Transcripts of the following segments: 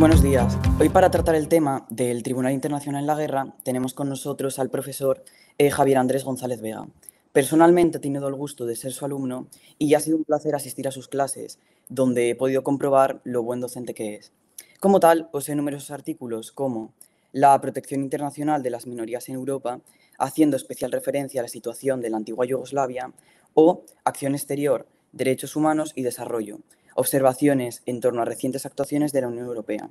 Buenos días. Hoy para tratar el tema del Tribunal Internacional en la Guerra tenemos con nosotros al profesor Javier Andrés González Vega. Personalmente he tenido el gusto de ser su alumno y ha sido un placer asistir a sus clases, donde he podido comprobar lo buen docente que es. Como tal, posee numerosos artículos como la protección internacional de las minorías en Europa, haciendo especial referencia a la situación de la antigua Yugoslavia, o acción exterior, derechos humanos y desarrollo, observaciones en torno a recientes actuaciones de la Unión Europea,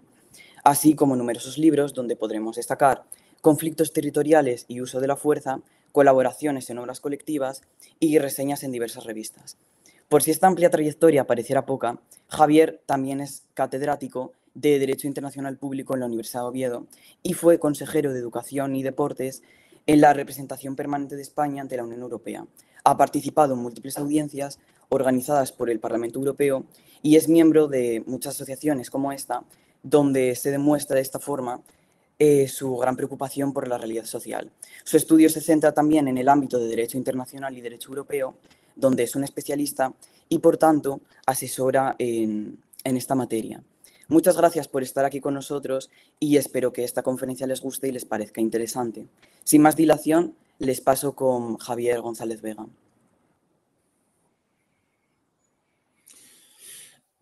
así como numerosos libros donde podremos destacar conflictos territoriales y uso de la fuerza, colaboraciones en obras colectivas y reseñas en diversas revistas. Por si esta amplia trayectoria pareciera poca, Javier también es catedrático de Derecho Internacional Público en la Universidad de Oviedo y fue consejero de Educación y Deportes en la representación permanente de España ante la Unión Europea. Ha participado en múltiples audiencias organizadas por el Parlamento Europeo y es miembro de muchas asociaciones como esta, donde se demuestra de esta forma su gran preocupación por la realidad social. Su estudio se centra también en el ámbito de Derecho Internacional y Derecho Europeo, donde es un especialista y, por tanto, asesora en esta materia. Muchas gracias por estar aquí con nosotros y espero que esta conferencia les guste y les parezca interesante. Sin más dilación, les paso con Javier González Vega.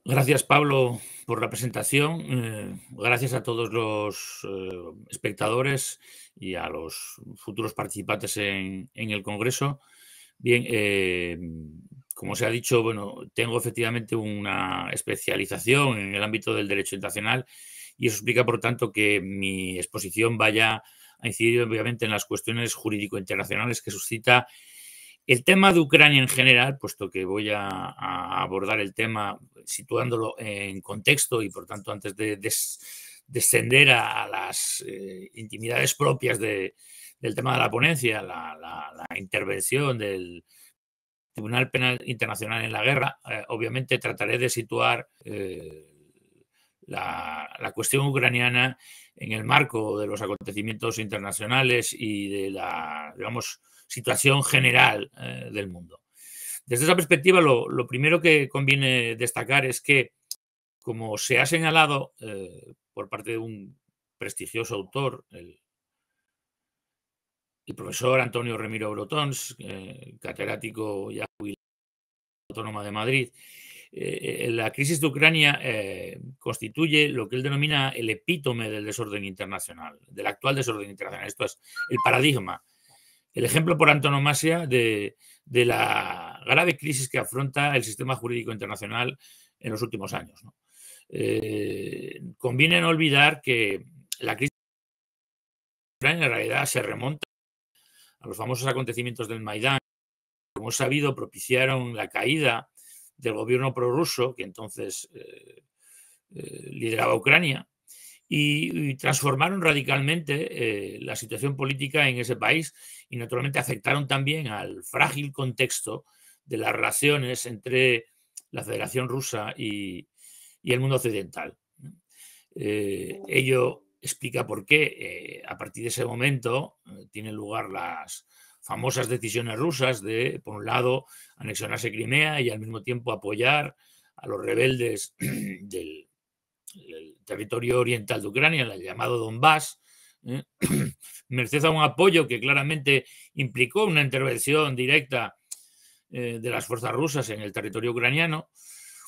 Gracias, Pablo, por la presentación. Gracias a todos los espectadores y a los futuros participantes en el Congreso. Bien, como se ha dicho, bueno, tengo efectivamente una especialización en el ámbito del derecho internacional y eso explica, por tanto, que mi exposición vaya a incidir, obviamente, en las cuestiones jurídico-internacionales que suscita el tema de Ucrania en general, puesto que voy a abordar el tema situándolo en contexto y, por tanto, antes de descender a las intimidades propias del tema de la ponencia, la intervención del Tribunal Penal Internacional en la Guerra, obviamente trataré de situar la cuestión ucraniana en el marco de los acontecimientos internacionales y de la, digamos, situación general del mundo. Desde esa perspectiva, lo primero que conviene destacar es que, como se ha señalado por parte de un prestigioso autor, el profesor Antonio Remiro Brotons, catedrático ya jubilado Autónoma de Madrid, la crisis de Ucrania constituye lo que él denomina el epítome del desorden internacional, del actual desorden internacional. Esto es el paradigma, el ejemplo por antonomasia de la grave crisis que afronta el sistema jurídico internacional en los últimos años, ¿no? Conviene no olvidar que la crisis de Ucrania en realidad se remonta a los famosos acontecimientos del Maidán, que, como es sabido, propiciaron la caída del gobierno prorruso que entonces lideraba Ucrania y transformaron radicalmente la situación política en ese país y naturalmente afectaron también al frágil contexto de las relaciones entre la Federación Rusa y el mundo occidental. Ello explica por qué a partir de ese momento tienen lugar las famosas decisiones rusas de, por un lado, anexionarse Crimea y al mismo tiempo apoyar a los rebeldes del territorio oriental de Ucrania, el llamado Donbass, merced a un apoyo que claramente implicó una intervención directa de las fuerzas rusas en el territorio ucraniano,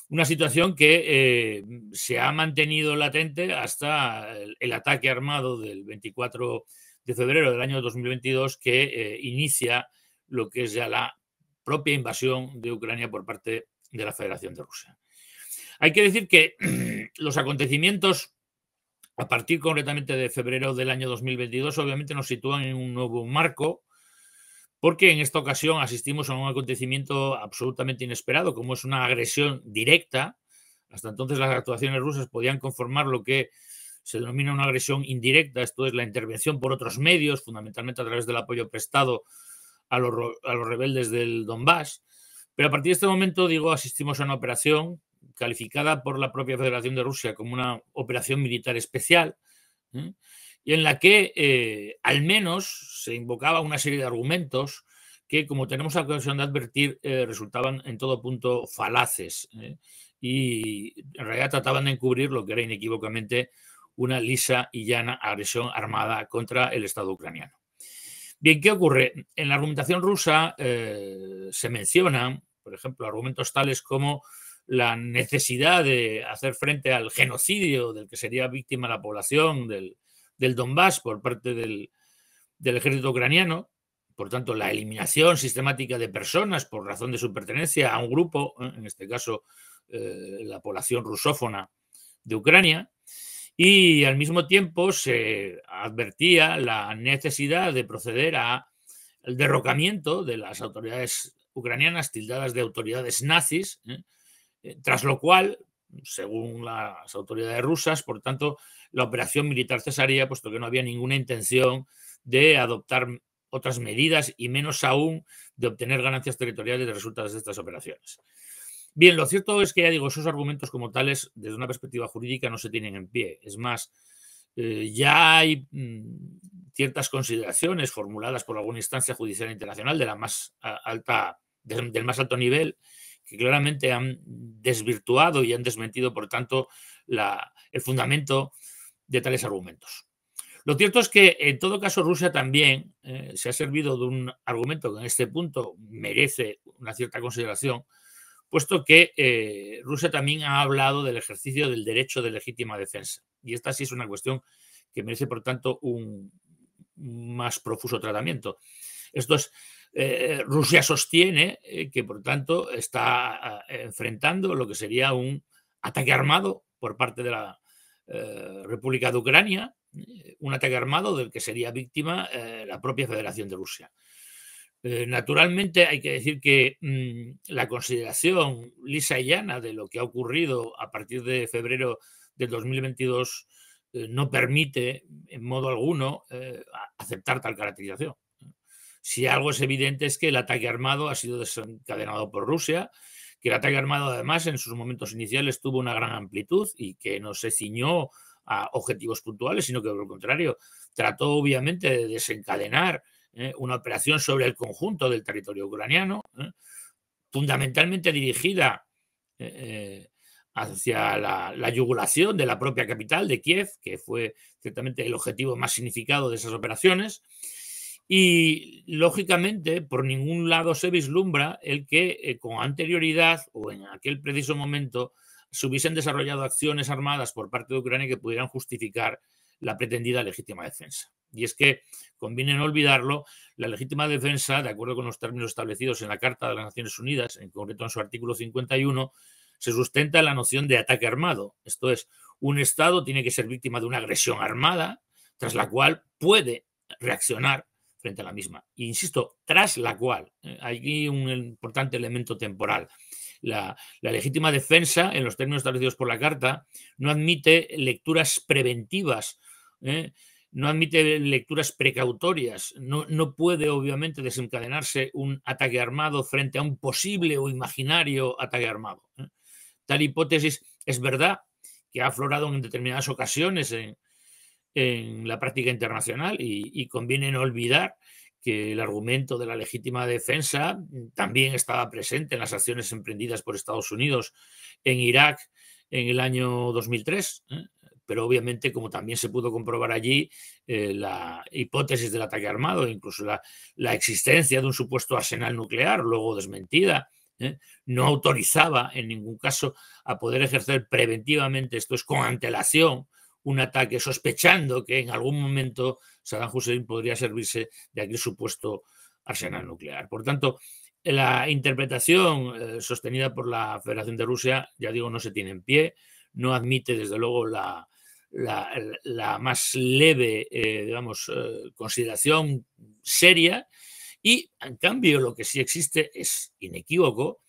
una situación que se ha mantenido latente hasta el ataque armado del 24 de febrero del año 2022 que inicia lo que es ya la propia invasión de Ucrania por parte de la Federación de Rusia. Hay que decir que los acontecimientos a partir concretamente de febrero del año 2022 obviamente nos sitúan en un nuevo marco, porque en esta ocasión asistimos a un acontecimiento absolutamente inesperado, como es una agresión directa. Hasta entonces las actuaciones rusas podían conformar lo que se denomina una agresión indirecta, esto es la intervención por otros medios, fundamentalmente a través del apoyo prestado a los rebeldes del Donbass. Pero a partir de este momento, digo, asistimos a una operación calificada por la propia Federación de Rusia como una operación militar especial, y en la que al menos se invocaba una serie de argumentos que, como tenemos la ocasión de advertir, resultaban en todo punto falaces y en realidad trataban de encubrir lo que era inequívocamente una lisa y llana agresión armada contra el Estado ucraniano. Bien, ¿qué ocurre? En la argumentación rusa se mencionan, por ejemplo, argumentos tales como la necesidad de hacer frente al genocidio del que sería víctima la población del Donbass por parte del ejército ucraniano, por tanto, la eliminación sistemática de personas por razón de su pertenencia a un grupo, en este caso la población rusófona de Ucrania, y al mismo tiempo se advertía la necesidad de proceder al derrocamiento de las autoridades ucranianas tildadas de autoridades nazis, tras lo cual, según las autoridades rusas, por tanto, la operación militar cesaría, puesto que no había ninguna intención de adoptar otras medidas y menos aún de obtener ganancias territoriales de resultados de estas operaciones. Bien, lo cierto es que, ya digo, esos argumentos como tales, desde una perspectiva jurídica, no se tienen en pie. Es más, ya hay ciertas consideraciones formuladas por alguna instancia judicial internacional de la más alta, del más alto nivel, que claramente han desvirtuado y han desmentido, por tanto, el fundamento de tales argumentos. Lo cierto es que, en todo caso, Rusia también se ha servido de un argumento que en este punto merece una cierta consideración, puesto que Rusia también ha hablado del ejercicio del derecho de legítima defensa. Y esta sí es una cuestión que merece, por tanto, un más profuso tratamiento. Esto es, Rusia sostiene que, por tanto, está enfrentando lo que sería un ataque armado por parte de la República de Ucrania, un ataque armado del que sería víctima la propia Federación de Rusia. Naturalmente hay que decir que la consideración lisa y llana de lo que ha ocurrido a partir de febrero del 2022 no permite en modo alguno aceptar tal caracterización. Si algo es evidente es que el ataque armado ha sido desencadenado por Rusia, que el ataque armado además en sus momentos iniciales tuvo una gran amplitud y que no se ciñó a objetivos puntuales, sino que por el contrario trató obviamente de desencadenar una operación sobre el conjunto del territorio ucraniano, fundamentalmente dirigida hacia la yugulación de la propia capital, de Kiev, que fue ciertamente el objetivo más significado de esas operaciones. Y, lógicamente, por ningún lado se vislumbra el que con anterioridad o en aquel preciso momento se hubiesen desarrollado acciones armadas por parte de Ucrania que pudieran justificar la pretendida legítima defensa. Y es que, conviene no olvidarlo, la legítima defensa, de acuerdo con los términos establecidos en la Carta de las Naciones Unidas, en concreto en su artículo 51, se sustenta en la noción de ataque armado. Esto es, un Estado tiene que ser víctima de una agresión armada, tras la cual puede reaccionar frente a la misma. E insisto, tras la cual, hay un importante elemento temporal. La legítima defensa, en los términos establecidos por la Carta, no admite lecturas preventivas, no admite lecturas precautorias, no puede obviamente desencadenarse un ataque armado frente a un posible o imaginario ataque armado. Tal hipótesis es verdad que ha aflorado en determinadas ocasiones en la práctica internacional y conviene no olvidar que el argumento de la legítima defensa también estaba presente en las acciones emprendidas por Estados Unidos en Irak en el año 2003, pero obviamente, como también se pudo comprobar allí, la hipótesis del ataque armado, incluso la existencia de un supuesto arsenal nuclear, luego desmentida, no autorizaba en ningún caso a poder ejercer preventivamente, esto es, con antelación, un ataque, sospechando que en algún momento Saddam Hussein podría servirse de aquel supuesto arsenal nuclear. Por tanto, la interpretación sostenida por la Federación de Rusia, ya digo, no se tiene en pie, no admite desde luego la más leve, consideración seria, y en cambio lo que sí existe es inequívoco.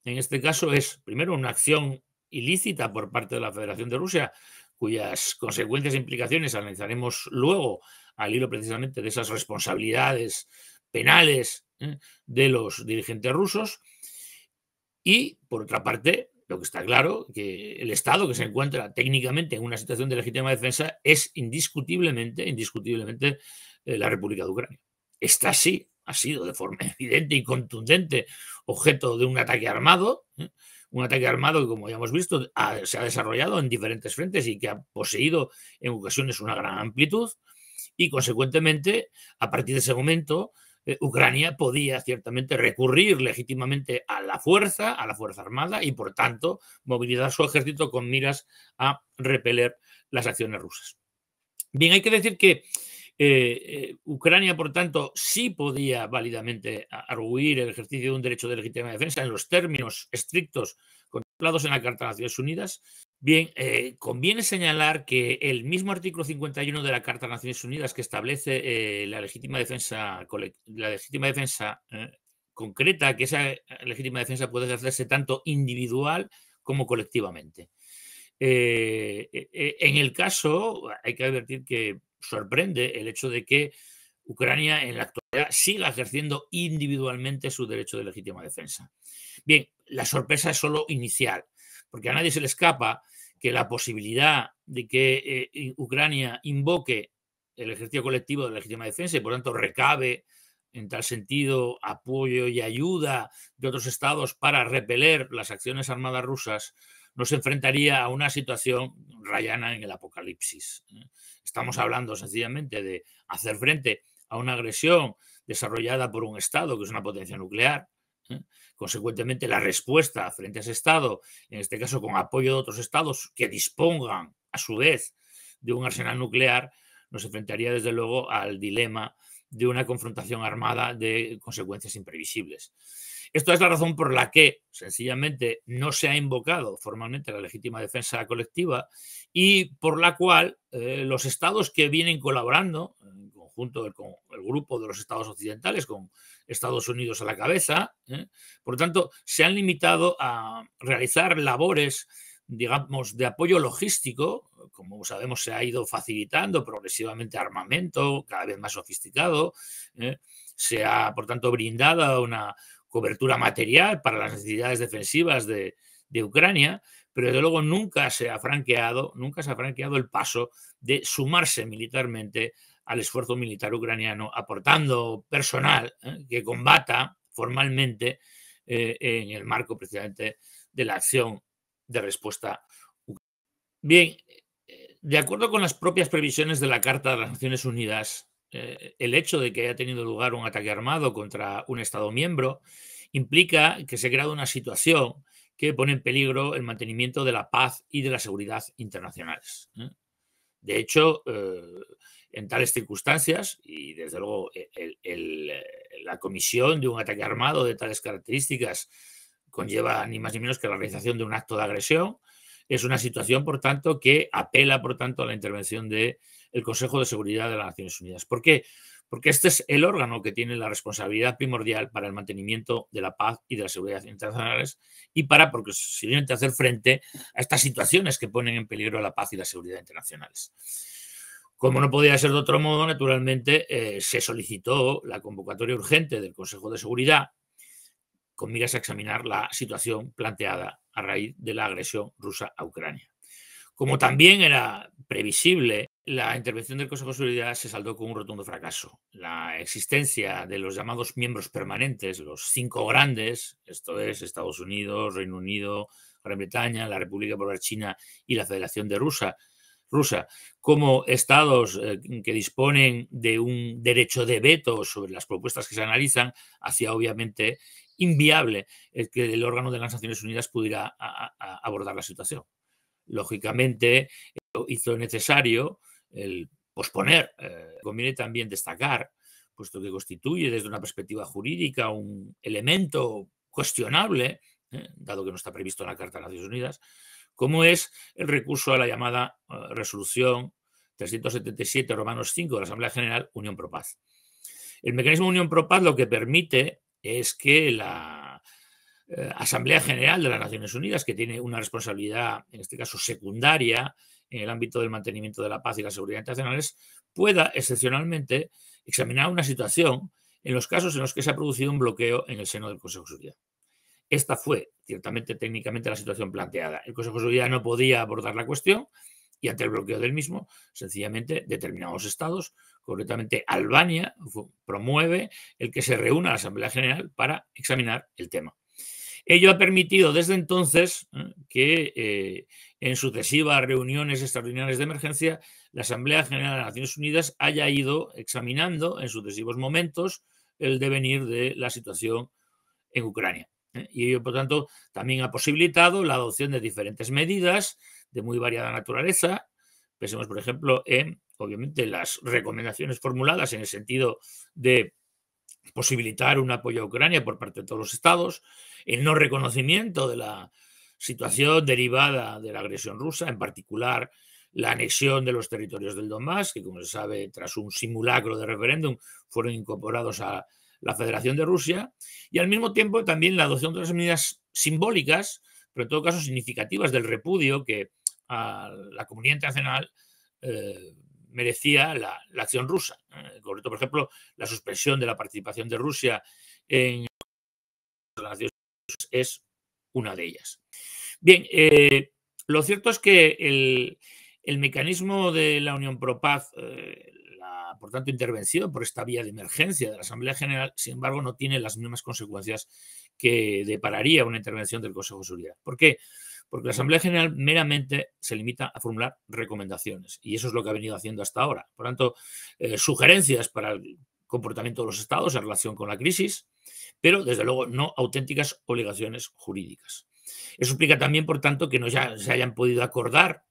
En este caso es, primero, una acción ilícita por parte de la Federación de Rusia, cuyas consecuencias e implicaciones analizaremos luego al hilo precisamente de esas responsabilidades penales de los dirigentes rusos. Y, por otra parte, lo que está claro, que el Estado que se encuentra técnicamente en una situación de legítima defensa es indiscutiblemente la República de Ucrania. Esta sí ha sido de forma evidente y contundente objeto de un ataque armado, un ataque armado que, como ya hemos visto, se ha desarrollado en diferentes frentes y que ha poseído en ocasiones una gran amplitud, y consecuentemente, a partir de ese momento, Ucrania podía ciertamente recurrir legítimamente a la fuerza armada y, por tanto, movilizar su ejército con miras a repeler las acciones rusas. Bien, hay que decir que Ucrania, por tanto, sí podía válidamente arguir el ejercicio de un derecho de legítima defensa en los términos estrictos contemplados en la Carta de Naciones Unidas. Bien, conviene señalar que el mismo artículo 51 de la Carta de Naciones Unidas, que establece la legítima defensa concreta, que esa legítima defensa puede ejercerse tanto individual como colectivamente. En el caso, hay que advertir que sorprende el hecho de que Ucrania en la actualidad siga ejerciendo individualmente su derecho de legítima defensa. Bien, la sorpresa es solo inicial, porque a nadie se le escapa que la posibilidad de que Ucrania invoque el ejercicio colectivo de legítima defensa y, por tanto, recabe en tal sentido apoyo y ayuda de otros estados para repeler las acciones armadas rusas, nos enfrentaría a una situación rayana en el apocalipsis. Estamos hablando sencillamente de hacer frente a una agresión desarrollada por un Estado que es una potencia nuclear. Consecuentemente, la respuesta frente a ese Estado, en este caso con apoyo de otros Estados que dispongan a su vez de un arsenal nuclear, nos enfrentaría desde luego al dilema de una confrontación armada de consecuencias imprevisibles. Esto es la razón por la que sencillamente no se ha invocado formalmente la legítima defensa colectiva y por la cual los estados que vienen colaborando en conjunto con el grupo de los estados occidentales, con Estados Unidos a la cabeza, por lo tanto, se han limitado a realizar labores, digamos, de apoyo logístico. Como sabemos, se ha ido facilitando progresivamente armamento cada vez más sofisticado. Se ha, por tanto, brindado una cobertura material para las necesidades defensivas de Ucrania, pero desde luego nunca se ha franqueado el paso de sumarse militarmente al esfuerzo militar ucraniano, aportando personal que combata formalmente en el marco precisamente de la acción de respuesta ucraniana. Bien, de acuerdo con las propias previsiones de la Carta de las Naciones Unidas, el hecho de que haya tenido lugar un ataque armado contra un Estado miembro implica que se ha creado una situación que pone en peligro el mantenimiento de la paz y de la seguridad internacionales. De hecho, en tales circunstancias, y desde luego la comisión de un ataque armado de tales características conlleva ni más ni menos que la realización de un acto de agresión, es una situación, por tanto, que apela, por tanto, a la intervención del Consejo de Seguridad de las Naciones Unidas. ¿Por qué? Porque este es el órgano que tiene la responsabilidad primordial para el mantenimiento de la paz y de la seguridad internacionales y para, posiblemente, hacer frente a estas situaciones que ponen en peligro la paz y la seguridad internacionales. Como no podía ser de otro modo, naturalmente, se solicitó la convocatoria urgente del Consejo de Seguridad con miras a examinar la situación planteada a raíz de la agresión rusa a Ucrania. Como también era previsible, la intervención del Consejo de Seguridad se saldó con un rotundo fracaso. La existencia de los llamados miembros permanentes, los 5 grandes, esto es Estados Unidos, Reino Unido, Gran Bretaña, la República Popular China y la Federación de Rusia, como estados que disponen de un derecho de veto sobre las propuestas que se analizan, hacía obviamente inviable el que el órgano de las Naciones Unidas pudiera abordar la situación. Lógicamente, hizo necesario el posponer. Conviene también destacar, puesto que constituye desde una perspectiva jurídica un elemento cuestionable, dado que no está previsto en la Carta de las Naciones Unidas, como es el recurso a la llamada resolución 377 Romanos 5 de la Asamblea General Unión Pro Paz. El mecanismo Unión Pro Paz lo que permite es que la Asamblea General de las Naciones Unidas, que tiene una responsabilidad, en este caso secundaria, en el ámbito del mantenimiento de la paz y la seguridad internacionales, pueda excepcionalmente examinar una situación en los casos en los que se ha producido un bloqueo en el seno del Consejo de Seguridad. Esta fue, ciertamente, técnicamente la situación planteada. El Consejo de Seguridad no podía abordar la cuestión y, ante el bloqueo del mismo, sencillamente determinados estados, concretamente Albania, promueve el que se reúna la Asamblea General para examinar el tema. Ello ha permitido desde entonces que en sucesivas reuniones extraordinarias de emergencia la Asamblea General de las Naciones Unidas haya ido examinando en sucesivos momentos el devenir de la situación en Ucrania. Y ello, por tanto, también ha posibilitado la adopción de diferentes medidas de muy variada naturaleza. Pensemos, por ejemplo, en, obviamente, las recomendaciones formuladas en el sentido de posibilitar un apoyo a Ucrania por parte de todos los estados, el no reconocimiento de la situación derivada de la agresión rusa, en particular la anexión de los territorios del Donbass, que como se sabe, tras un simulacro de referéndum, fueron incorporados a la Federación de Rusia, y al mismo tiempo también la adopción de las medidas simbólicas, pero en todo caso significativas, del repudio que a la comunidad internacional merecía la acción rusa. En concreto, por ejemplo, la suspensión de la participación de Rusia en las Naciones Unidas es una de ellas. Bien, lo cierto es que el mecanismo de la Unión Pro Paz, la, por tanto, intervención por esta vía de emergencia de la Asamblea General, sin embargo, no tiene las mismas consecuencias que depararía una intervención del Consejo de Seguridad. ¿Por qué? Porque la Asamblea General meramente se limita a formular recomendaciones, y eso es lo que ha venido haciendo hasta ahora. Por tanto, sugerencias para el comportamiento de los estados en relación con la crisis, pero desde luego no auténticas obligaciones jurídicas. Eso implica también, por tanto, que no ya se hayan podido acordar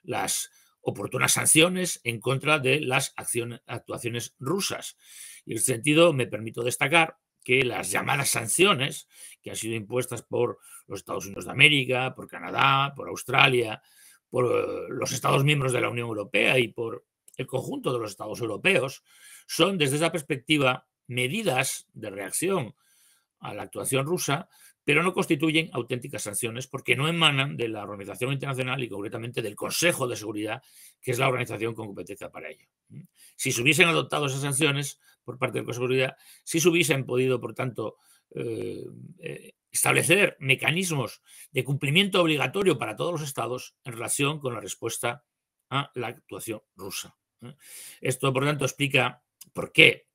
las oportunas sanciones en contra de las actuaciones rusas. Y en ese sentido me permito destacar que las llamadas sanciones que han sido impuestas por los Estados Unidos de América, por Canadá, por Australia, por los Estados miembros de la Unión Europea y por el conjunto de los Estados europeos, son desde esa perspectiva medidas de reacción a la actuación rusa, pero no constituyen auténticas sanciones porque no emanan de la Organización Internacional y concretamente del Consejo de Seguridad, que es la organización con competencia para ello. Si se hubiesen adoptado esas sanciones por parte del Consejo de Seguridad, si se hubiesen podido, por tanto, establecer mecanismos de cumplimiento obligatorio para todos los estados en relación con la respuesta a la actuación rusa. Esto, por tanto, explica por qué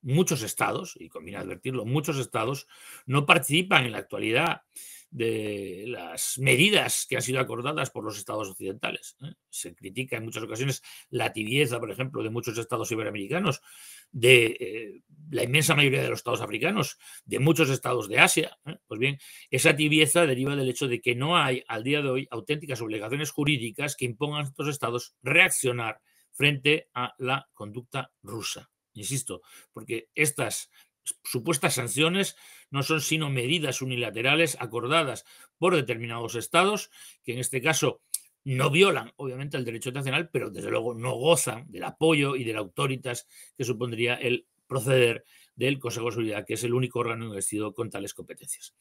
muchos estados, y conviene advertirlo, muchos estados no participan en la actualidad de las medidas que han sido acordadas por los estados occidentales. Se critica en muchas ocasiones la tibieza, por ejemplo, de muchos estados iberoamericanos, de la inmensa mayoría de los estados africanos, de muchos estados de Asia. Pues bien, esa tibieza deriva del hecho de que no hay al día de hoy auténticas obligaciones jurídicas que impongan a estos estados reaccionar frente a la conducta rusa. Insisto, porque estas supuestas sanciones no son sino medidas unilaterales acordadas por determinados estados que en este caso no violan obviamente el derecho internacional, pero desde luego no gozan del apoyo y de la autoritas que supondría el proceder del Consejo de Seguridad, que es el único órgano investido con tales competencias.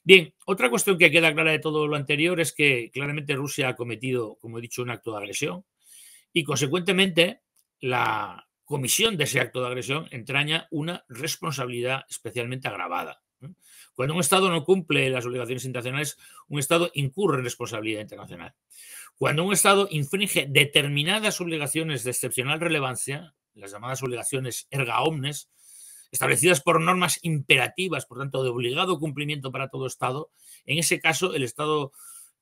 Bien, otra cuestión que queda clara de todo lo anterior es que claramente Rusia ha cometido, como he dicho, un acto de agresión y consecuentemente la comisión de ese acto de agresión entraña una responsabilidad especialmente agravada. Cuando un Estado no cumple las obligaciones internacionales, un Estado incurre en responsabilidad internacional. Cuando un Estado infringe determinadas obligaciones de excepcional relevancia, las llamadas obligaciones erga omnes, establecidas por normas imperativas, por tanto, de obligado cumplimiento para todo Estado, en ese caso el Estado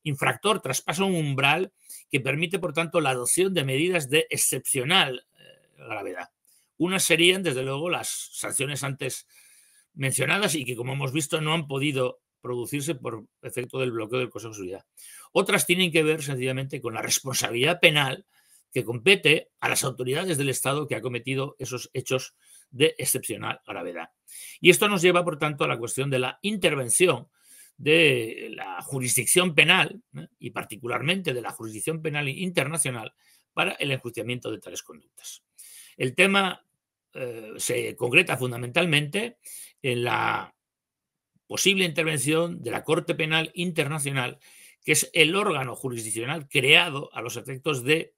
infractor traspasa un umbral que permite, por tanto, la adopción de medidas de excepcional gravedad. Unas serían, desde luego, las sanciones antes mencionadas y que, como hemos visto, no han podido producirse por efecto del bloqueo del Consejo de Seguridad. Otras tienen que ver sencillamente con la responsabilidad penal que compete a las autoridades del Estado que ha cometido esos hechos de excepcional gravedad. Y esto nos lleva, por tanto, a la cuestión de la intervención de la jurisdicción penal y particularmente de la jurisdicción penal internacional para el enjuiciamiento de tales conductas. El tema se concreta fundamentalmente en la posible intervención de la Corte Penal Internacional, que es el órgano jurisdiccional creado a los efectos de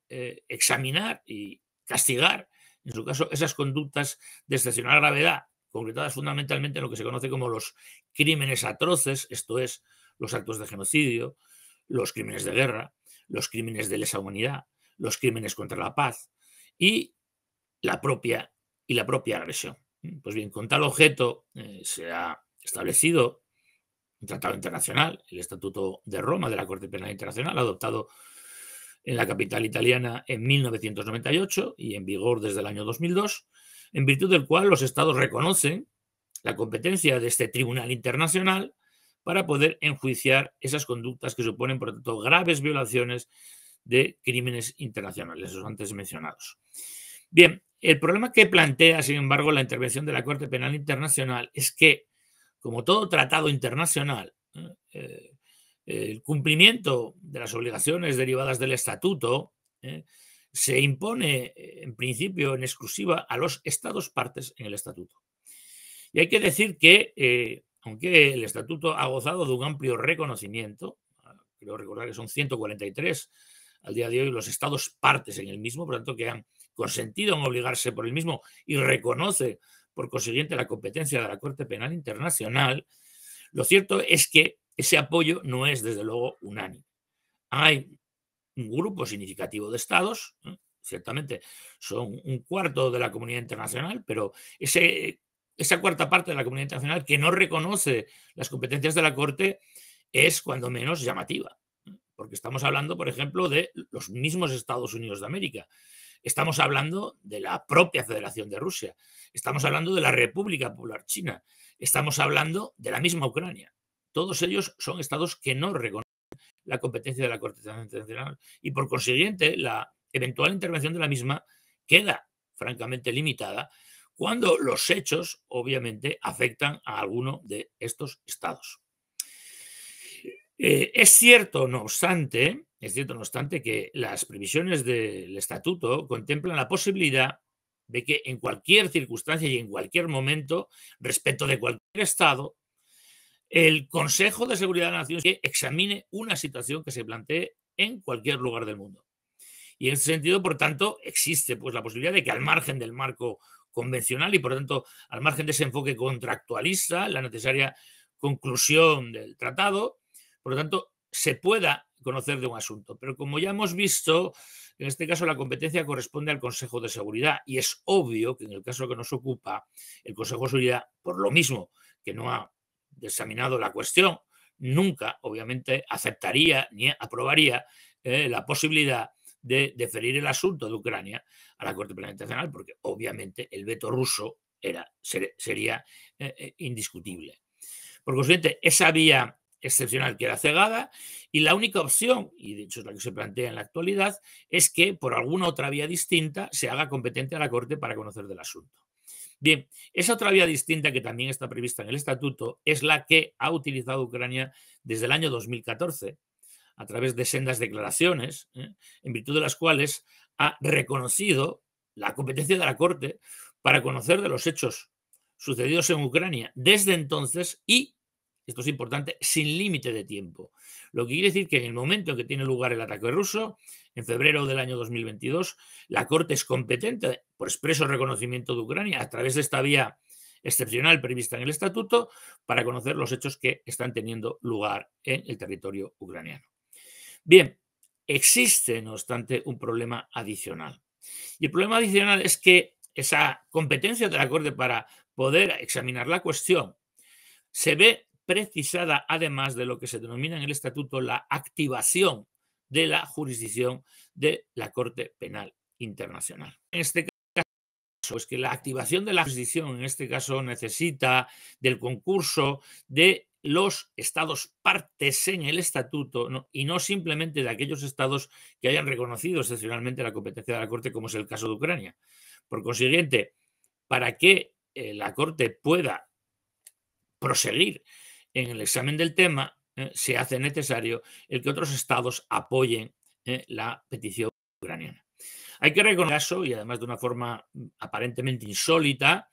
examinar y castigar, en su caso, esas conductas de excepcional gravedad, concretadas fundamentalmente en lo que se conoce como los crímenes atroces, esto es, los actos de genocidio, los crímenes de guerra, los crímenes de lesa humanidad, los crímenes contra la paz y la propia agresión. Pues bien, con tal objeto se ha establecido un tratado internacional, el Estatuto de Roma de la Corte Penal Internacional, adoptado en la capital italiana en 1998 y en vigor desde el año 2002, en virtud del cual los estados reconocen la competencia de este tribunal internacional para poder enjuiciar esas conductas que suponen, por lo tanto, graves violaciones de crímenes internacionales, esos antes mencionados. Bien, el problema que plantea, sin embargo, la intervención de la Corte Penal Internacional es que, como todo tratado internacional, el cumplimiento de las obligaciones derivadas del estatuto se impone, en principio, en exclusiva a los estados partes en el estatuto. Y hay que decir que, aunque el estatuto ha gozado de un amplio reconocimiento, creo recordar que son 143 al día de hoy los estados partes en el mismo, por lo tanto que han consentido en obligarse por el mismo y reconoce por consiguiente la competencia de la Corte Penal Internacional, lo cierto es que ese apoyo no es desde luego unánime. Hay un grupo significativo de estados, ciertamente son un cuarto de la comunidad internacional, pero esa cuarta parte de la comunidad internacional que no reconoce las competencias de la Corte es cuando menos llamativa, porque estamos hablando, por ejemplo, de los mismos Estados Unidos de América. Estamos hablando de la propia Federación de Rusia. Estamos hablando de la República Popular China. Estamos hablando de la misma Ucrania. Todos ellos son estados que no reconocen la competencia de la Corte Internacional y, por consiguiente, la eventual intervención de la misma queda francamente limitada cuando los hechos, obviamente, afectan a alguno de estos estados. Es cierto, no obstante, que las previsiones del estatuto contemplan la posibilidad de que en cualquier circunstancia y en cualquier momento, respecto de cualquier estado, el Consejo de Seguridad de las Naciones Unidas examine una situación que se plantee en cualquier lugar del mundo. Y en ese sentido, por tanto, existe pues, la posibilidad de que al margen del marco convencional y, por tanto, al margen de ese enfoque contractualista, la necesaria conclusión del tratado, por lo tanto, se pueda conocer de un asunto. Pero como ya hemos visto, en este caso la competencia corresponde al Consejo de Seguridad y es obvio que en el caso que nos ocupa, el Consejo de Seguridad, por lo mismo que no ha examinado la cuestión, nunca, obviamente, aceptaría ni aprobaría la posibilidad de deferir el asunto de Ucrania a la Corte Penal Internacional, porque obviamente el veto ruso sería indiscutible. Por consiguiente, esa vía excepcional queda cegada y la única opción, y de hecho es la que se plantea en la actualidad, es que por alguna otra vía distinta se haga competente a la Corte para conocer del asunto. Bien, esa otra vía distinta que también está prevista en el estatuto es la que ha utilizado Ucrania desde el año 2014 a través de sendas declaraciones, en virtud de las cuales ha reconocido la competencia de la Corte para conocer de los hechos sucedidos en Ucrania desde entonces y, esto es importante, sin límite de tiempo. Lo que quiere decir que en el momento en que tiene lugar el ataque ruso, en febrero del año 2022, la Corte es competente, por expreso reconocimiento de Ucrania, a través de esta vía excepcional prevista en el estatuto, para conocer los hechos que están teniendo lugar en el territorio ucraniano. Bien, existe, no obstante, un problema adicional. Y el problema adicional es que esa competencia de la Corte para poder examinar la cuestión se ve precisada, además de lo que se denomina en el estatuto la activación de la jurisdicción de la Corte Penal Internacional. En este caso, es que la activación de la jurisdicción, en este caso, necesita del concurso de los estados partes en el estatuto, ¿no? Y no simplemente de aquellos estados que hayan reconocido excepcionalmente la competencia de la Corte, como es el caso de Ucrania. Por consiguiente, para que la Corte pueda proseguir en el examen del tema, se hace necesario el que otros estados apoyen la petición ucraniana. Hay que reconocer, y además de una forma aparentemente insólita,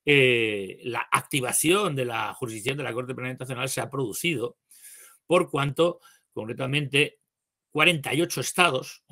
la activación de la jurisdicción de la Corte Penal Internacional se ha producido por cuanto, concretamente, 48 estados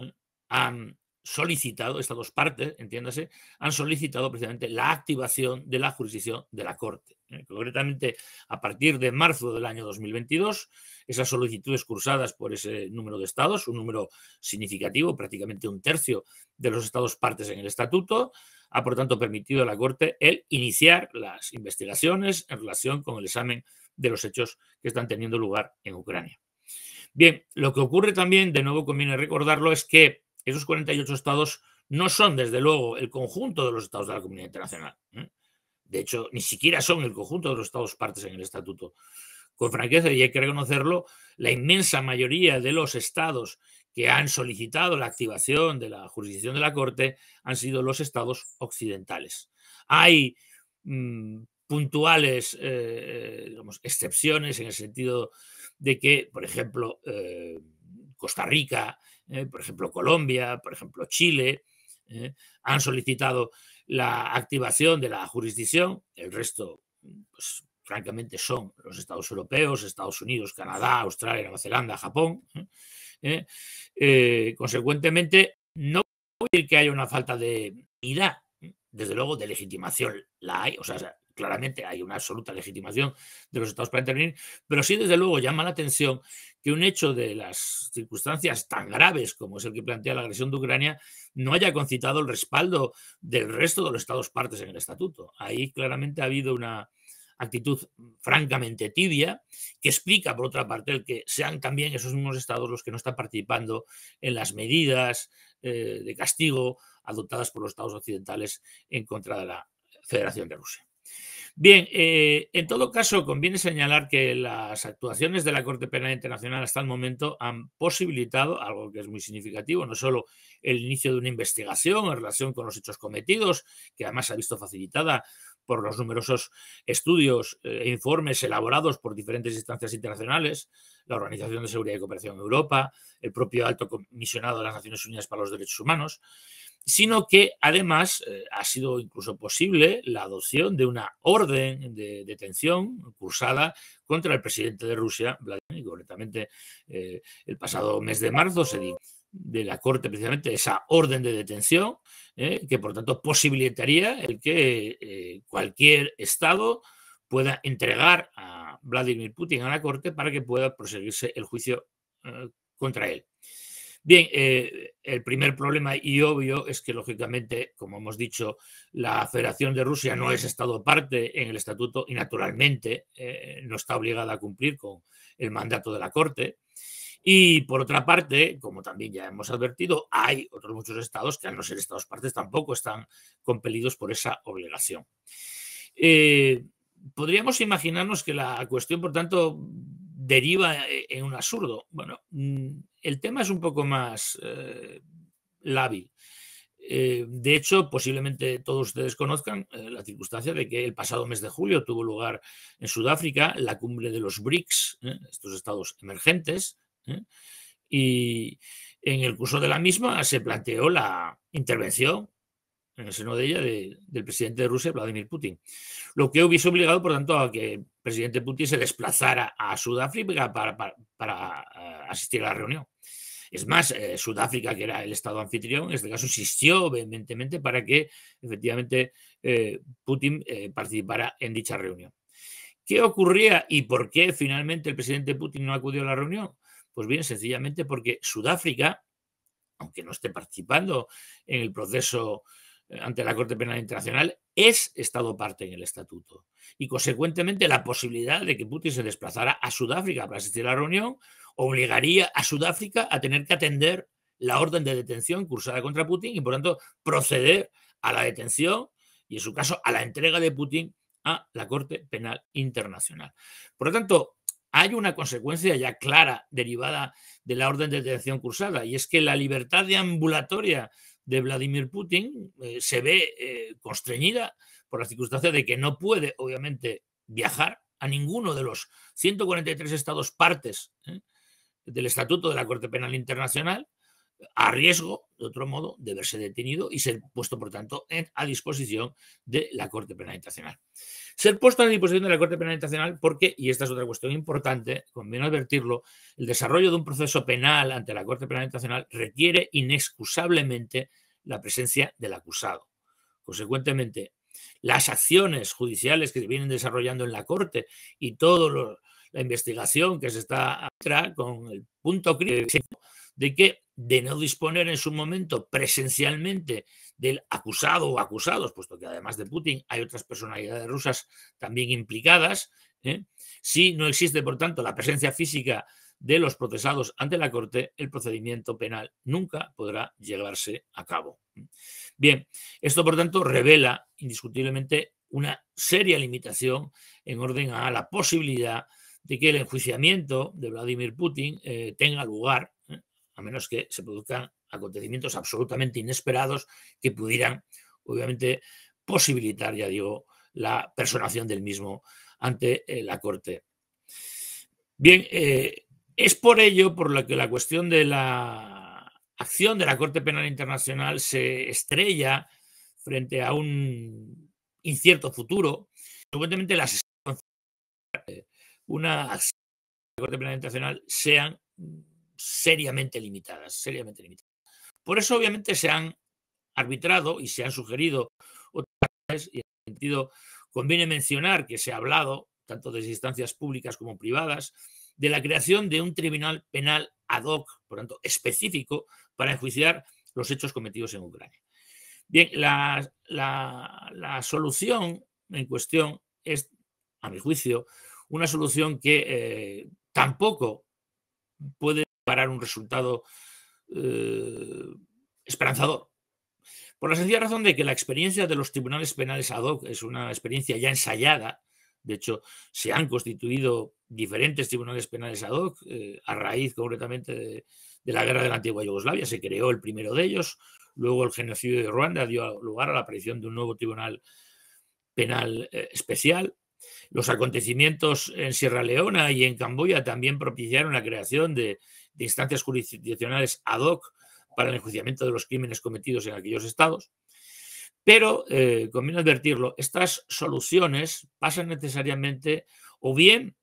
han solicitado, estados partes, entiéndase, han solicitado precisamente la activación de la jurisdicción de la Corte. Concretamente, a partir de marzo del año 2022, esas solicitudes cursadas por ese número de estados, un número significativo, prácticamente un tercio de los estados partes en el estatuto, ha por tanto permitido a la Corte el iniciar las investigaciones en relación con el examen de los hechos que están teniendo lugar en Ucrania. Bien, lo que ocurre también, de nuevo conviene recordarlo, es que esos 48 estados no son, desde luego, el conjunto de los estados de la comunidad internacional. De hecho, ni siquiera son el conjunto de los estados partes en el estatuto. Con franqueza, y hay que reconocerlo, la inmensa mayoría de los estados que han solicitado la activación de la jurisdicción de la Corte han sido los estados occidentales. Hay puntuales digamos, excepciones en el sentido de que, por ejemplo, Costa Rica, por ejemplo, Colombia, por ejemplo, Chile, han solicitado la activación de la jurisdicción. El resto, pues, francamente, son los estados europeos, Estados Unidos, Canadá, Australia, Nueva Zelanda, Japón. Consecuentemente, no puedo decir que haya una falta de unidad. Desde luego, de legitimación la hay, o sea, claramente hay una absoluta legitimación de los estados para intervenir, pero sí, desde luego, llama la atención que un hecho de las circunstancias tan graves como es el que plantea la agresión de Ucrania no haya concitado el respaldo del resto de los estados partes en el estatuto. Ahí claramente ha habido una actitud francamente tibia, que explica, por otra parte, el que sean también esos mismos estados los que no están participando en las medidas de castigo adoptadas por los estados occidentales en contra de la Federación de Rusia. Bien, en todo caso, conviene señalar que las actuaciones de la Corte Penal Internacional hasta el momento han posibilitado, algo que es muy significativo, no solo el inicio de una investigación en relación con los hechos cometidos, que además se ha visto facilitada por los numerosos estudios e informes elaborados por diferentes instancias internacionales, la Organización de Seguridad y Cooperación en Europa, el propio Alto Comisionado de las Naciones Unidas para los Derechos Humanos, sino que además ha sido incluso posible la adopción de una orden de detención cursada contra el presidente de Rusia, Vladimir, y concretamente el pasado mes de marzo se dio de la Corte precisamente esa orden de detención, que por tanto posibilitaría el que cualquier Estado pueda entregar a Vladimir Putin a la Corte para que pueda proseguirse el juicio contra él. Bien, el primer problema y obvio es que, lógicamente, como hemos dicho, la Federación de Rusia no es Estado parte en el estatuto y, naturalmente, no está obligada a cumplir con el mandato de la Corte. Y, por otra parte, como también ya hemos advertido, hay otros muchos estados que, al no ser estados partes, tampoco están compelidos por esa obligación. Podríamos imaginarnos que la cuestión, por tanto, deriva en un absurdo. Bueno, el tema es un poco más lábil. De hecho, posiblemente todos ustedes conozcan la circunstancia de que el pasado mes de julio tuvo lugar en Sudáfrica la cumbre de los BRICS, estos estados emergentes, y en el curso de la misma se planteó la intervención en el seno de ella del presidente de Rusia, Vladimir Putin, lo que hubiese obligado, por tanto, a que el presidente Putin se desplazara a Sudáfrica para asistir a la reunión. Es más, Sudáfrica, que era el estado anfitrión, en este caso insistió vehementemente para que efectivamente Putin participara en dicha reunión. ¿Qué ocurría y por qué finalmente el presidente Putin no acudió a la reunión? Pues bien, sencillamente porque Sudáfrica, aunque no esté participando en el proceso ante la Corte Penal Internacional, es Estado parte en el estatuto. Y, consecuentemente, la posibilidad de que Putin se desplazara a Sudáfrica para asistir a la reunión obligaría a Sudáfrica a tener que atender la orden de detención cursada contra Putin y, por tanto, proceder a la detención y, en su caso, a la entrega de Putin a la Corte Penal Internacional. Por lo tanto, hay una consecuencia ya clara derivada de la orden de detención cursada, y es que la libertad deambulatoria de Vladimir Putin se ve constreñida por la circunstancia de que no puede, obviamente, viajar a ninguno de los 143 estados partes del Estatuto de la Corte Penal Internacional, a riesgo, de otro modo, de verse detenido y ser puesto, por tanto, a disposición de la Corte Penal Internacional. Ser puesto a disposición de la Corte Penal Internacional porque, y esta es otra cuestión importante, conviene advertirlo, el desarrollo de un proceso penal ante la Corte Penal Internacional requiere inexcusablemente la presencia del acusado. Consecuentemente, las acciones judiciales que se vienen desarrollando en la Corte y toda la investigación que se está con el punto crítico de que, de no disponer en su momento presencialmente del acusado o acusados, puesto que además de Putin hay otras personalidades rusas también implicadas Si no existe, por tanto, la presencia física de los procesados ante la Corte, el procedimiento penal nunca podrá llevarse a cabo. Bien, esto, por tanto, revela indiscutiblemente una seria limitación en orden a la posibilidad de que el enjuiciamiento de Vladimir Putin tenga lugar, a menos que se produzcan acontecimientos absolutamente inesperados que pudieran, obviamente, posibilitar, ya digo, la personación del mismo ante la Corte. Bien, es por ello por lo que la cuestión de la acción de la Corte Penal Internacional se estrella frente a un incierto futuro. Frecuentemente las una acción de la Corte Penal Internacional sean seriamente limitadas. Por eso, obviamente, se han arbitrado y se han sugerido otras, y en ese sentido conviene mencionar que se ha hablado, tanto desde instancias públicas como privadas, de la creación de un tribunal penal ad hoc, por tanto, específico, para enjuiciar los hechos cometidos en Ucrania. Bien, la solución en cuestión es, a mi juicio, una solución que tampoco puede parar un resultado esperanzador. Por la sencilla razón de que la experiencia de los tribunales penales ad hoc es una experiencia ya ensayada. De hecho, se han constituido diferentes tribunales penales ad hoc a raíz concretamente de la guerra de la antigua Yugoslavia. Se creó el primero de ellos. Luego el genocidio de Ruanda dio lugar a la aparición de un nuevo tribunal penal especial. Los acontecimientos en Sierra Leona y en Camboya también propiciaron la creación de instancias jurisdiccionales ad hoc para el enjuiciamiento de los crímenes cometidos en aquellos estados. Pero, conviene advertirlo, estas soluciones pasan necesariamente o bien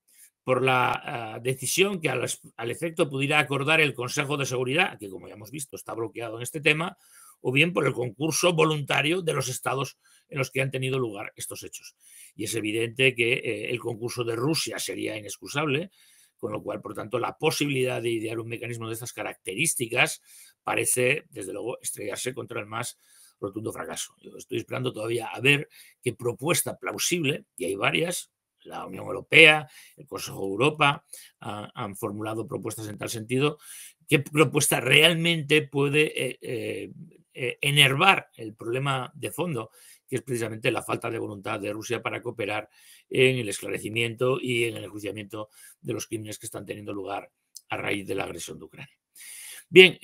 por la decisión que al efecto pudiera acordar el Consejo de Seguridad, que como ya hemos visto está bloqueado en este tema, o bien por el concurso voluntario de los estados en los que han tenido lugar estos hechos. Y es evidente que el concurso de Rusia sería inexcusable, con lo cual, por tanto, la posibilidad de idear un mecanismo de estas características parece, desde luego, estrellarse contra el más rotundo fracaso. Yo estoy esperando todavía a ver qué propuesta plausible, y hay varias, la Unión Europea, el Consejo de Europa han formulado propuestas en tal sentido, qué propuesta realmente puede enervar el problema de fondo, que es precisamente la falta de voluntad de Rusia para cooperar en el esclarecimiento y en el enjuiciamiento de los crímenes que están teniendo lugar a raíz de la agresión de Ucrania. Bien,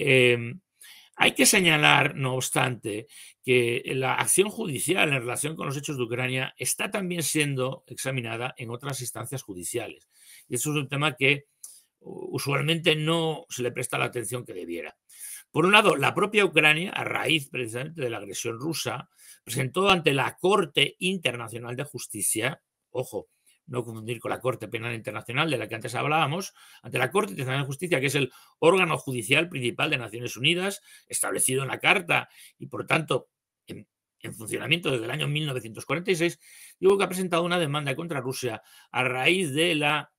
hay que señalar, no obstante, que la acción judicial en relación con los hechos de Ucrania está también siendo examinada en otras instancias judiciales. Y eso es un tema que usualmente no se le presta la atención que debiera. Por un lado, la propia Ucrania, a raíz precisamente de la agresión rusa, presentó ante la Corte Internacional de Justicia, ojo, no confundir con la Corte Penal Internacional de la que antes hablábamos, ante la Corte Internacional de Justicia, que es el órgano judicial principal de Naciones Unidas, establecido en la Carta y, por tanto, en funcionamiento desde el año 1946, digo que ha presentado una demanda contra Rusia a raíz de la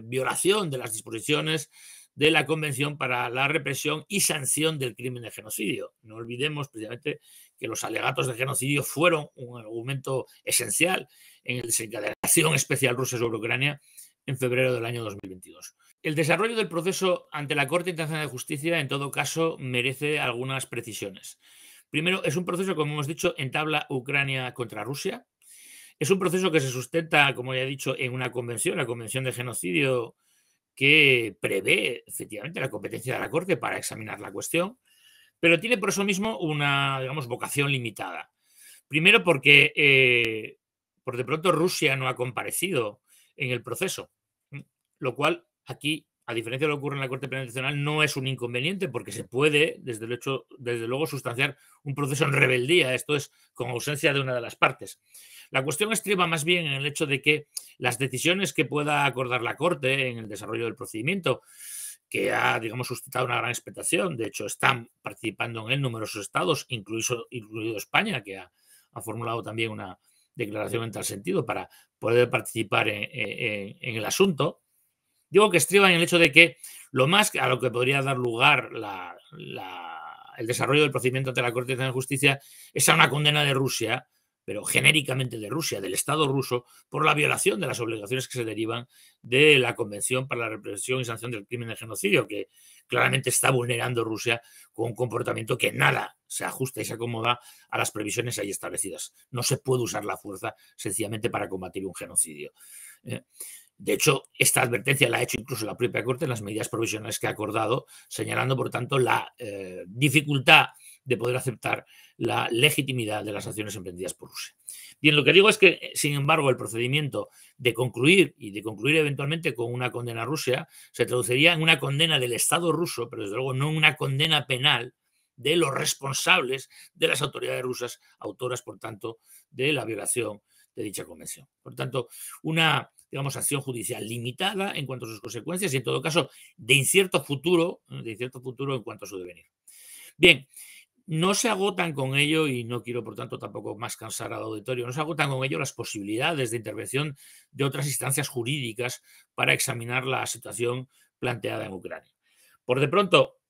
violación de las disposiciones de la Convención para la Represión y Sanción del Crimen de Genocidio. No olvidemos precisamente que los alegatos de genocidio fueron un argumento esencial en la desencadenación especial rusa sobre Ucrania en febrero del año 2022. El desarrollo del proceso ante la Corte Internacional de Justicia, en todo caso, merece algunas precisiones. Primero, es un proceso, como hemos dicho, entabla Ucrania contra Rusia. Es un proceso que se sustenta, como ya he dicho, en una convención, la Convención de Genocidio, que prevé efectivamente la competencia de la Corte para examinar la cuestión, pero tiene por eso mismo una, digamos, vocación limitada. Primero porque por de pronto Rusia no ha comparecido en el proceso, lo cual aquí, a diferencia de lo que ocurre en la Corte Penal Internacional, no es un inconveniente porque se puede, desde luego, sustanciar un proceso en rebeldía, esto es, con ausencia de una de las partes. La cuestión estriba más bien en el hecho de que las decisiones que pueda acordar la Corte en el desarrollo del procedimiento, que ha, digamos, suscitado una gran expectación, de hecho están participando en él numerosos estados, incluido España, que ha formulado también una declaración en tal sentido para poder participar en el asunto. Digo que estriba en el hecho de que lo más a lo que podría dar lugar el desarrollo del procedimiento ante la Corte Internacional de Justicia es a una condena de Rusia pero genéricamente de Rusia, del Estado ruso, por la violación de las obligaciones que se derivan de la Convención para la Represión y Sanción del Crimen de Genocidio, que claramente está vulnerando Rusia con un comportamiento que nada se ajusta y se acomoda a las previsiones ahí establecidas. No se puede usar la fuerza sencillamente para combatir un genocidio. De hecho, esta advertencia la ha hecho incluso la propia Corte en las medidas provisionales que ha acordado, señalando, por tanto, la dificultad de poder aceptar la legitimidad de las acciones emprendidas por Rusia. Bien, lo que digo es que, sin embargo, el procedimiento de concluir y de concluir eventualmente con una condena a Rusia se traduciría en una condena del Estado ruso, pero desde luego no una condena penal de los responsables de las autoridades rusas, autoras, por tanto, de la violación de dicha convención. Por tanto, una, digamos, acción judicial limitada en cuanto a sus consecuencias y, en todo caso, de incierto futuro en cuanto a su devenir. Bien, no se agotan con ello, y no quiero, por tanto, tampoco más cansar al auditorio, no se agotan con ello las posibilidades de intervención de otras instancias jurídicas para examinar la situación planteada en Ucrania. Por de pronto,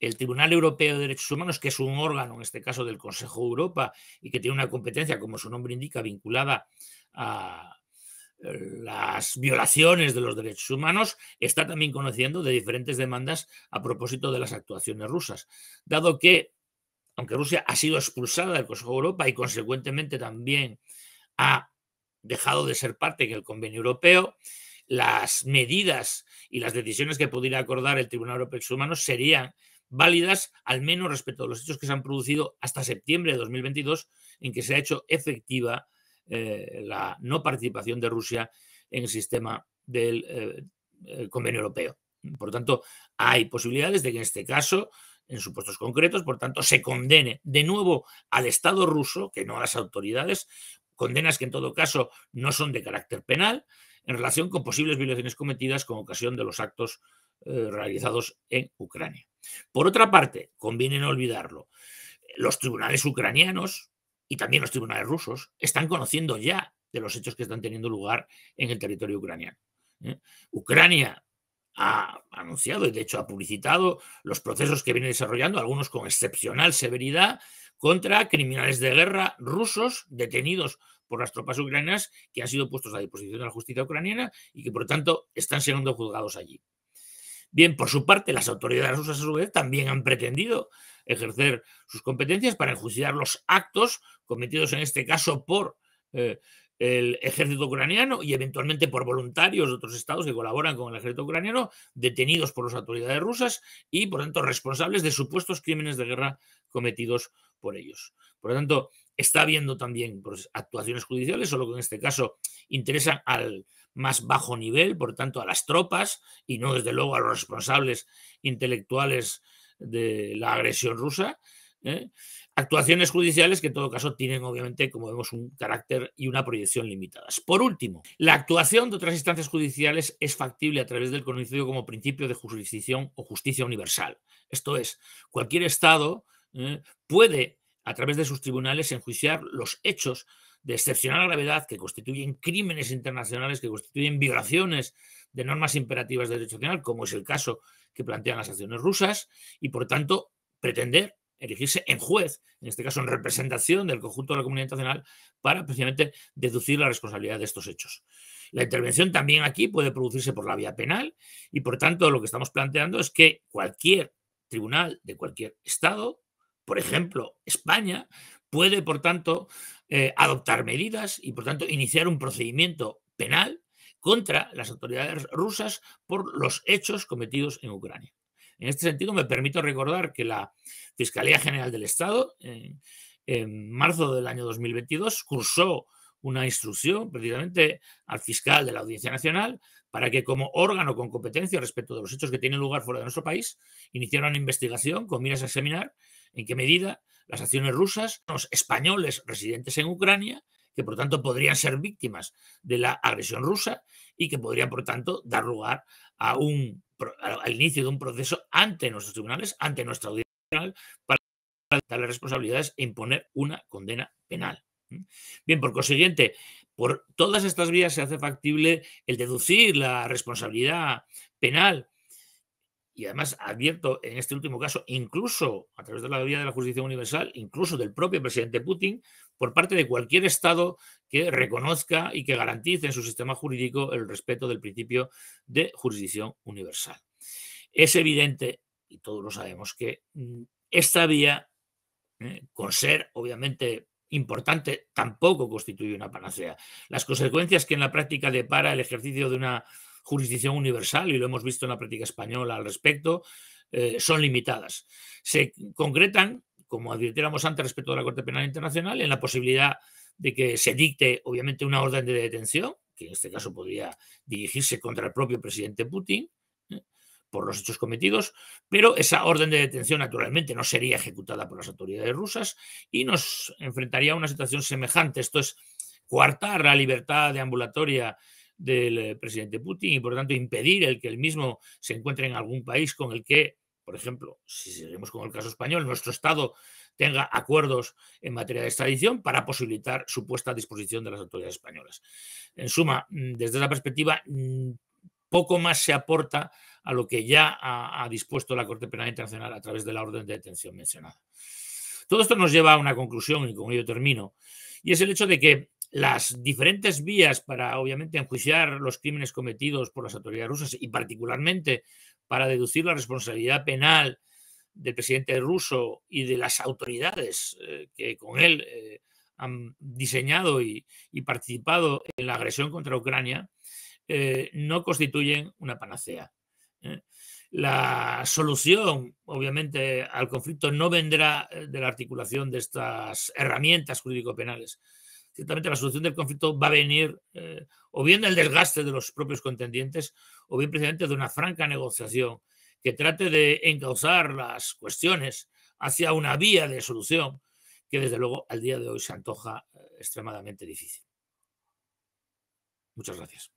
el Tribunal Europeo de Derechos Humanos, que es un órgano, en este caso del Consejo de Europa, y que tiene una competencia, como su nombre indica, vinculada a las violaciones de los derechos humanos, está también conociendo de diferentes demandas a propósito de las actuaciones rusas, dado que, aunque Rusia ha sido expulsada del Consejo de Europa y consecuentemente también ha dejado de ser parte del Convenio Europeo, las medidas y las decisiones que pudiera acordar el Tribunal Europeo de Derechos Humanos serían válidas, al menos respecto a los hechos que se han producido hasta septiembre de 2022, en que se ha hecho efectiva la no participación de Rusia en el sistema del Convenio Europeo. Por tanto, hay posibilidades de que en este caso, en supuestos concretos, por tanto, se condene de nuevo al Estado ruso, que no a las autoridades, condenas que en todo caso no son de carácter penal, en relación con posibles violaciones cometidas con ocasión de los actos realizados en Ucrania. Por otra parte, conviene no olvidarlo, los tribunales ucranianos y también los tribunales rusos están conociendo ya de los hechos que están teniendo lugar en el territorio ucraniano. Ucrania ha anunciado y de hecho ha publicitado los procesos que viene desarrollando, algunos con excepcional severidad, contra criminales de guerra rusos detenidos por las tropas ucranianas, que han sido puestos a disposición de la justicia ucraniana y que por tanto están siendo juzgados allí. Bien, por su parte, las autoridades rusas a su vez también han pretendido ejercer sus competencias para enjuiciar los actos cometidos en este caso por el ejército ucraniano y eventualmente por voluntarios de otros estados que colaboran con el ejército ucraniano, detenidos por las autoridades rusas y, por tanto, responsables de supuestos crímenes de guerra cometidos por ellos. Por lo tanto, está habiendo también pues, actuaciones judiciales, solo que en este caso interesan al más bajo nivel, por tanto, a las tropas y no, desde luego, a los responsables intelectuales de la agresión rusa. Actuaciones judiciales que en todo caso tienen obviamente, como vemos, un carácter y una proyección limitadas. Por último, la actuación de otras instancias judiciales es factible a través del conocido como principio de jurisdicción o justicia universal. Esto es, cualquier Estado puede, a través de sus tribunales, enjuiciar los hechos de excepcional gravedad que constituyen crímenes internacionales, que constituyen violaciones de normas imperativas de derecho nacional, como es el caso que plantean las acciones rusas, y por tanto pretender erigirse en juez, en este caso en representación del conjunto de la comunidad internacional, para precisamente deducir la responsabilidad de estos hechos. La intervención también aquí puede producirse por la vía penal y, por tanto, lo que estamos planteando es que cualquier tribunal de cualquier Estado, por ejemplo, España, puede, por tanto, adoptar medidas y, por tanto, iniciar un procedimiento penal contra las autoridades rusas por los hechos cometidos en Ucrania. En este sentido, me permito recordar que la Fiscalía General del Estado, en marzo del año 2022, cursó una instrucción precisamente al fiscal de la Audiencia Nacional para que, como órgano con competencia respecto de los hechos que tienen lugar fuera de nuestro país, iniciara una investigación con miras a examinar en qué medida las acciones rusas, los españoles residentes en Ucrania, que por tanto podrían ser víctimas de la agresión rusa y que podrían, por tanto, dar lugar a al inicio de un proceso ante nuestros tribunales, ante nuestra audiencia nacional, para darle responsabilidades e imponer una condena penal. Bien, por consiguiente, por todas estas vías se hace factible el deducir la responsabilidad penal y además advierto en este último caso, incluso a través de la vía de la justicia universal, incluso del propio presidente Putin, por parte de cualquier Estado que reconozca y que garantice en su sistema jurídico el respeto del principio de jurisdicción universal. Es evidente, y todos lo sabemos, que esta vía, con ser obviamente importante, tampoco constituye una panacea. Las consecuencias que en la práctica depara el ejercicio de una jurisdicción universal, y lo hemos visto en la práctica española al respecto, son limitadas. Se concretan, como advirtiéramos antes respecto a la Corte Penal Internacional, en la posibilidad de que se dicte obviamente una orden de detención, que en este caso podría dirigirse contra el propio presidente Putin, por los hechos cometidos, pero esa orden de detención naturalmente no sería ejecutada por las autoridades rusas y nos enfrentaría a una situación semejante. Esto es coartar la libertad deambulatoria del presidente Putin y por lo tanto impedir el que él mismo se encuentre en algún país con el que, por ejemplo, si seguimos con el caso español, nuestro Estado tenga acuerdos en materia de extradición para posibilitar su puesta a disposición de las autoridades españolas. En suma, desde esa perspectiva, poco más se aporta a lo que ya ha dispuesto la Corte Penal Internacional a través de la orden de detención mencionada. Todo esto nos lleva a una conclusión, y con ello termino, y es el hecho de que las diferentes vías para, obviamente, enjuiciar los crímenes cometidos por las autoridades rusas y particularmente para deducir la responsabilidad penal del presidente ruso y de las autoridades que con él han diseñado y participado en la agresión contra Ucrania, no constituyen una panacea. La solución, obviamente, al conflicto no vendrá de la articulación de estas herramientas jurídico-penales. Ciertamente la solución del conflicto va a venir o bien del desgaste de los propios contendientes o bien precisamente de una franca negociación que trate de encauzar las cuestiones hacia una vía de solución que desde luego al día de hoy se antoja extremadamente difícil. Muchas gracias.